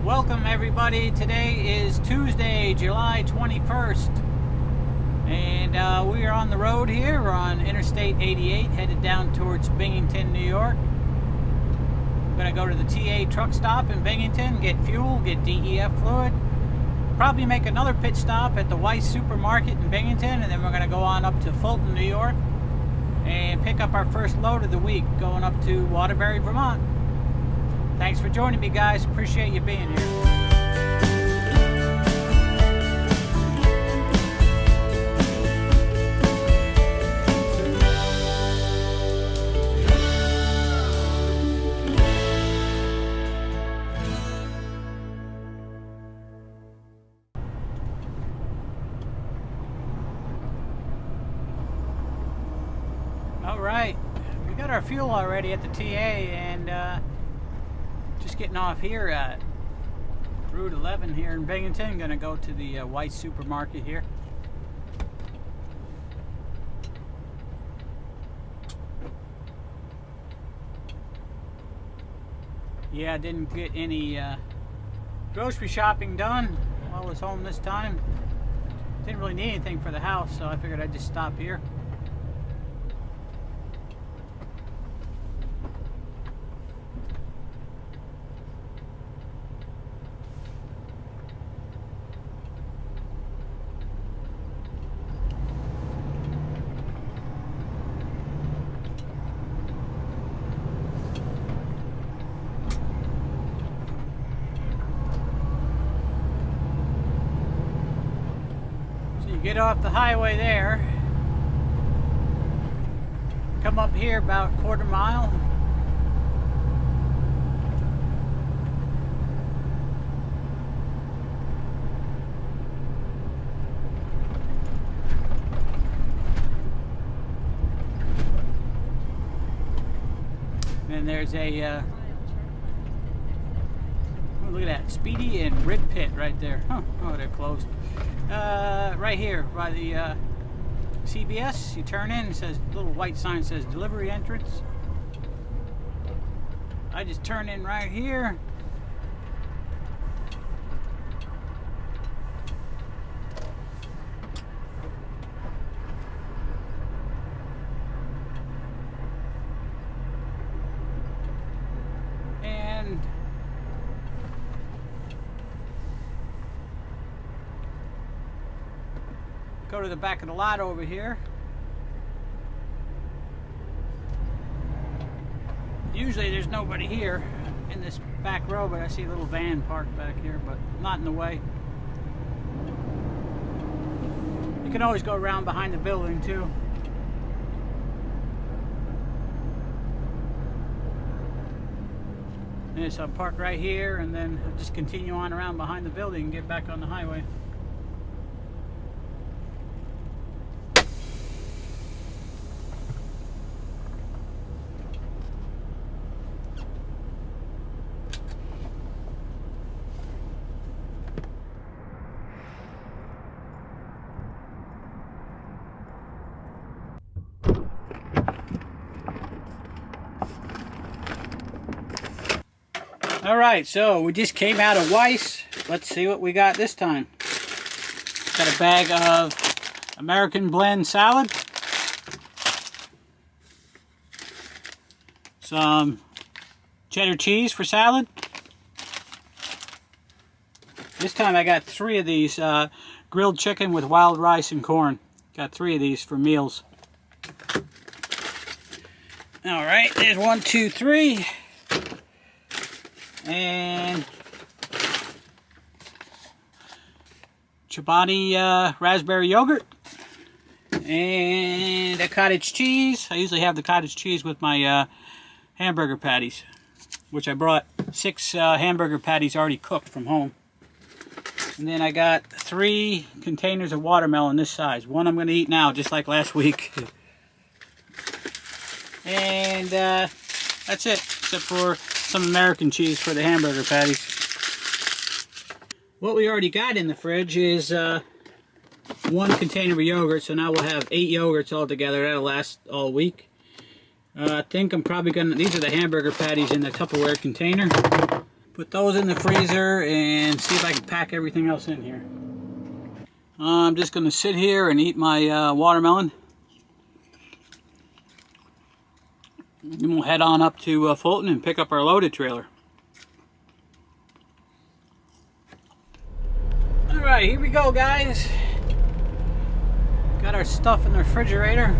Welcome everybody. Today is Tuesday, July 21st, and we are on the road here. We're on Interstate 88 headed down towards Binghamton, New York. We're going to go to the TA truck stop in Binghamton, get fuel, get DEF fluid, probably make another pit stop at the Weiss supermarket in Binghamton, and then we're going to go on up to Fulton, New York and pick up our first load of the week going up to Waterbury, Vermont. Thanks for joining me, guys. Appreciate you being here. All right, we got our fuel already at the TA, and just getting off here at Route 11 here in Binghamton. Gonna go to the Weiss supermarket here. Yeah, I didn't get any grocery shopping done while I was home this time. Didn't really need anything for the house, so I figured I'd just stop here. Get off the highway there, come up here about a quarter mile, and there's a oh, look at that, Speedy and Rib Pit right there. Huh. Oh, they're closed. Right here by the CVS, you turn in, it says, little white sign says delivery entrance. I just turn in right here. And go to the back of the lot over here. Usually there's nobody here in this back row, but I see a little van parked back here, but not in the way. You can always go around behind the building too. And so I'll park right here and then just continue on around behind the building and get back on the highway. Alright, so we just came out of Weiss. Let's see what we got this time. Got a bag of American blend salad. Some cheddar cheese for salad. This time I got 3 of these grilled chicken with wild rice and corn. Got 3 of these for meals. Alright, there's 1, 2, 3. And Chobani raspberry yogurt and a cottage cheese. I usually have the cottage cheese with my hamburger patties, which I brought 6 hamburger patties already cooked from home. And then I got 3 containers of watermelon this size. One I'm going to eat now, just like last week. And that's it, except for some American cheese for the hamburger patties. What we already got in the fridge is 1 container of yogurt, so now we'll have 8 yogurts all together. That'll last all week. I think I'm probably gonna, these are the hamburger patties in the Tupperware container. Put those in the freezer and see if I can pack everything else in here. I'm just going to sit here and eat my watermelon. Then we'll head on up to Fulton and pick up our loaded trailer. Alright, here we go, guys. Got our stuff in the refrigerator.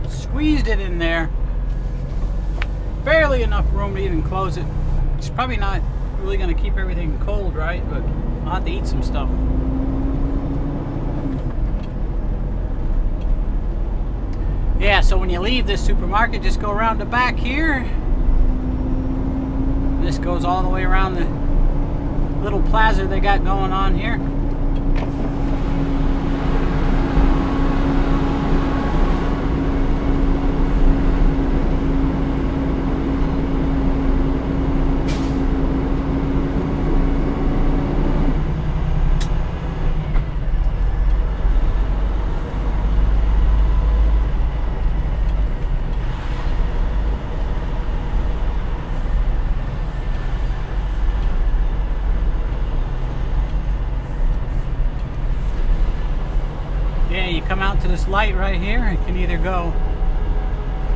Squeezed it in there. Barely enough room to even close it. It's probably not really going to keep everything cold, right? But I'll have to eat some stuff. Yeah, so when you leave this supermarket, just go around the back here. This goes all the way around the little plaza they got going on here. Come out to this light right here. It can either go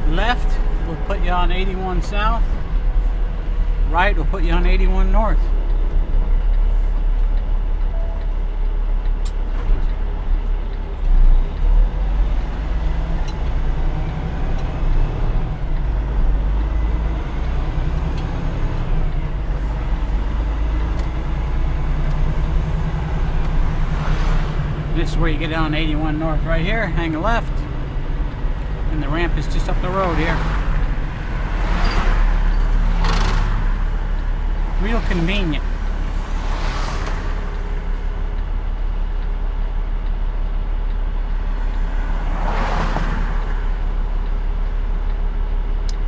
left, will put you on 81 south, right will put you on 81 north. This is where you get on 81 north right here, hang a left, and the ramp is just up the road here. Real convenient.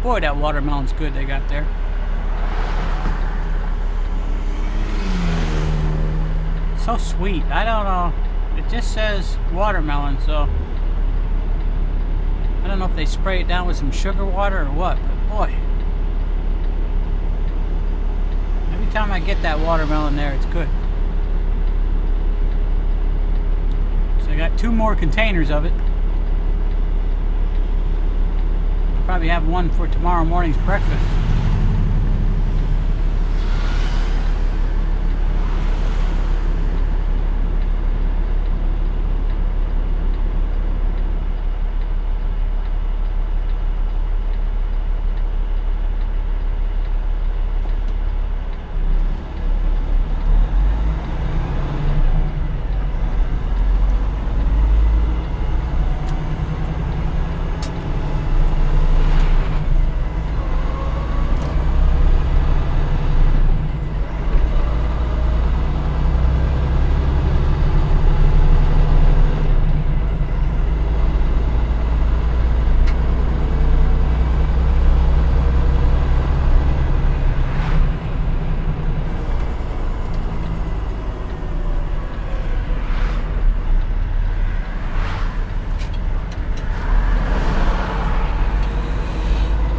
Boy, that watermelon's good they got there. So sweet. I don't know. It just says watermelon, so I don't know if they spray it down with some sugar water or what, but boy, every time I get that watermelon there, it's good. So I got 2 more containers of it. I'll probably have one for tomorrow morning's breakfast.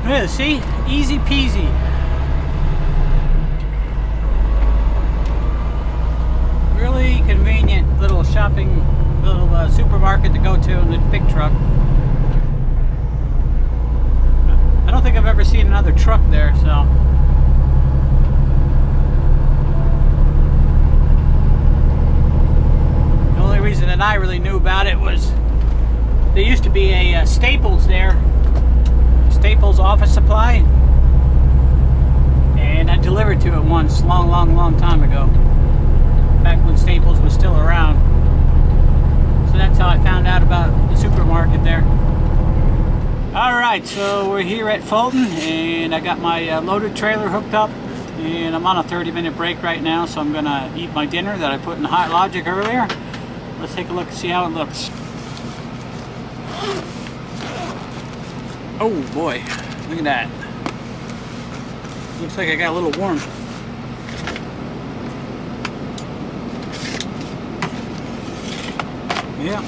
Yeah, see? Easy peasy. Really convenient little shopping, little supermarket to go to in the big truck. I don't think I've ever seen another truck there, so. The only reason that I really knew about it was there used to be a Staples there. Staples office supply, and I delivered to it once long time ago, back when Staples was still around. So that's how I found out about the supermarket there. Alright, so we're here at Fulton and I got my loaded trailer hooked up and I'm on a 30-minute break right now, so I'm gonna eat my dinner that I put in the Hot Logic earlier. Let's take a look and see how it looks. Oh boy, look at that. Looks like I got a little warm. Yeah.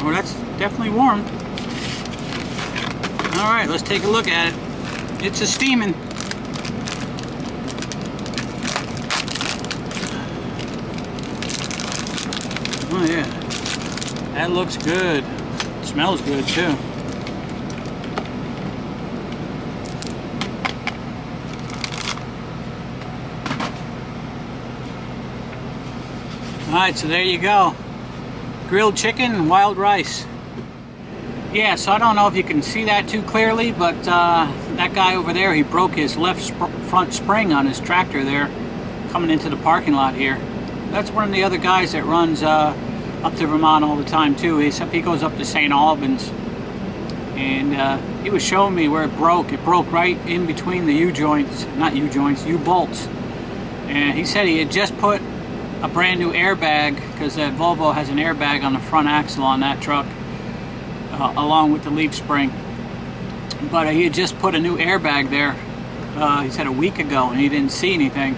Oh, that's definitely warm. Alright, let's take a look at it. It's a steaming. Oh yeah, that looks good. It smells good too. Alright, so there you go. Grilled chicken and wild rice. Yeah, so I don't know if you can see that too clearly, but that guy over there, he broke his left front spring on his tractor there, coming into the parking lot here. That's one of the other guys that runs up to Vermont all the time too. He goes up to St. Albans, and he was showing me where it broke. It broke right in between the U-joints, not U-joints, U-bolts. And he said he had just put a brand new airbag, because that Volvo has an airbag on the front axle on that truck, along with the leaf spring. But he had just put a new airbag there, he said a week ago, and he didn't see anything.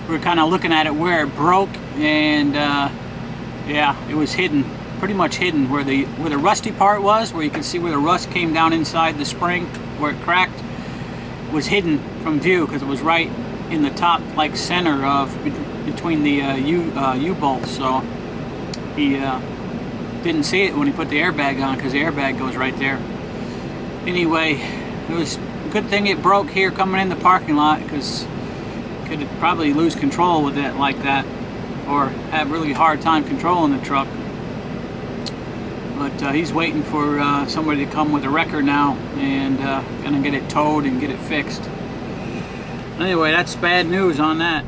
We were kind of looking at it where it broke, and yeah, it was hidden, pretty much hidden. Where the rusty part was, where you can see where the rust came down inside the spring, where it cracked, was hidden from view, because it was right in the top, like, center of between the U-bolts. So he didn't see it when he put the airbag on, because the airbag goes right there. Anyway, it was a good thing it broke here coming in the parking lot, because could probably lose control with it like that, or have really hard time controlling the truck. But he's waiting for somebody to come with a wrecker now, and gonna get it towed and get it fixed. Anyway, that's bad news on that.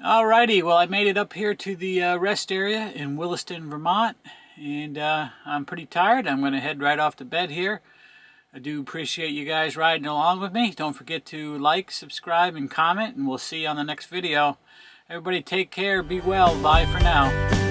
Alrighty, well, I made it up here to the rest area in Williston, Vermont, and I'm pretty tired. I'm going to head right off to bed here. I do appreciate you guys riding along with me. Don't forget to like, subscribe, and comment, and we'll see you on the next video. Everybody take care, be well, bye for now.